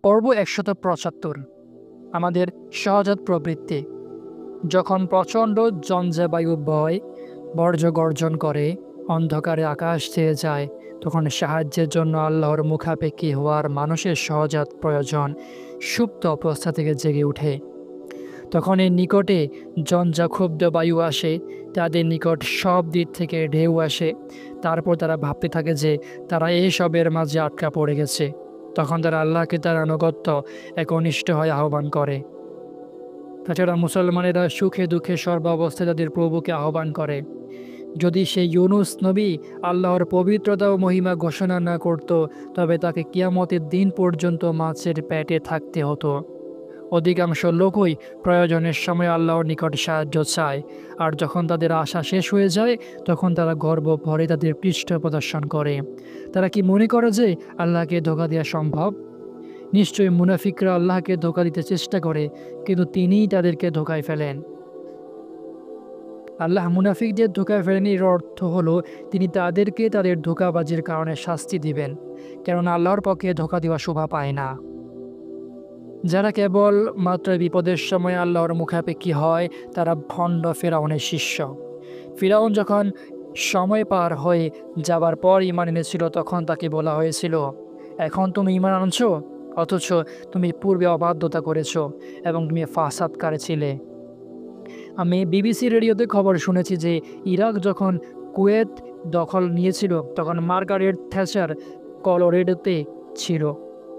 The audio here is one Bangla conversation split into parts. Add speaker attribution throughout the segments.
Speaker 1: পর্ব ১৭৫ আমাদের সহজাত প্রবৃত্তি। যখন প্রচণ্ড ঝঞ্ঝাবায়ু বয়, বর্জ্য গর্জন করে, অন্ধকারে আকাশ ছেয়ে যায়, তখন সাহায্যের জন্য আল্লাহর মুখাপেক্ষী হওয়ার মানুষের সহজাত প্রয়োজন সুপ্ত অবস্থা থেকে জেগে ওঠে। তখন এর নিকটে ঝঞ্ঝাক্ষুব্ধ বায়ু আসে, তাদের নিকট সব দিক থেকে ঢেউ আসে। তারপর তারা ভাবতে থাকে যে তারা এসবের মাঝে আটকা পড়ে গেছে। তখন তারা আল্লাহকে তার আনুগত্য একনিষ্ঠ হয়ে আহ্বান করে। তাছাড়া মুসলমানেরা সুখে দুঃখে সর্বাবস্থায় তাদের প্রভুকে আহ্বান করে। যদি সেই ইউনুস নবী আল্লাহর পবিত্রতা ও মহিমা ঘোষণা না করত, তবে তাকে কিয়ামতের দিন পর্যন্ত মাছের পেটে থাকতে হতো। অধিকাংশ লোকই প্রয়োজনের সময় আল্লাহর নিকট সাহায্য চায়, আর যখন তাদের আশা শেষ হয়ে যায় তখন তারা গর্ব ভরে তাদের পৃষ্ঠ প্রদর্শন করে। তারা কি মনে করে যে আল্লাহকে ধোঁকা দেওয়া সম্ভব? নিশ্চয়ই মুনাফিকরা আল্লাহকে ধোঁকা দিতে চেষ্টা করে, কিন্তু তিনিই তাদেরকে ধোঁকায় ফেলেন। আল্লাহ মুনাফিকদের ধোঁকায় ফেলেন এর অর্থ হলো তিনি তাদেরকে তাদের ধোঁকাবাজির কারণে শাস্তি দিবেন, কেননা আল্লাহর পক্ষে ধোঁকা দেওয়া শোভা পায় না। যারা কেবল মাত্র বিপদের সময় আল্লাহর মুখাপেক্ষী হয় তারা ভণ্ড ফেরাউনের শিষ্য। ফিরাউন যখন সময় পার হয়ে যাবার পর ঈমান এনেছিল, তখন তাকে বলা হয়েছিল, এখন তুমি ঈমান আনছো, অথচ তুমি পূর্বে অবাধ্যতা করেছো এবং তুমি ফাসাদকারী ছিলে। আমি বিবিসি রেডিওতে খবর শুনেছি যে ইরাক যখন কুয়েত দখল নিয়েছিল তখন মার্গারেট থ্যাচার কলোরেডোতে ছিল।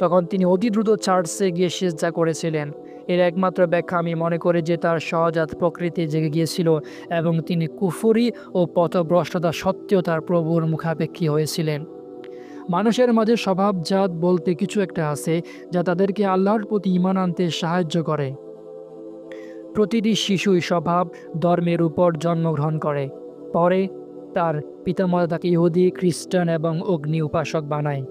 Speaker 1: তখন তিনি অতি দ্রুত চার্চে গিয়ে সিজদা করেছিলেন। এর একমাত্র ব্যাখ্যা আমি মনে করি যে তার সহজাত প্রকৃতি জেগে গিয়েছিল এবং তিনি কুফরি ও পথভ্রষ্টতা সত্ত্বেও তার প্রভুর মুখাপেক্ষী হয়েছিলেন। মানুষের মাঝে স্বভাবজাত বলতে কিছু একটা আছে যা তাদেরকে আল্লাহর প্রতি ঈমান আনতে সাহায্য করে। প্রতিটি শিশুই স্বভাব ধর্মের উপর জন্মগ্রহণ করে, পরে তার পিতামাতা তাকে ইহুদি, খ্রিস্টান এবং অগ্নি উপাসক বানায়।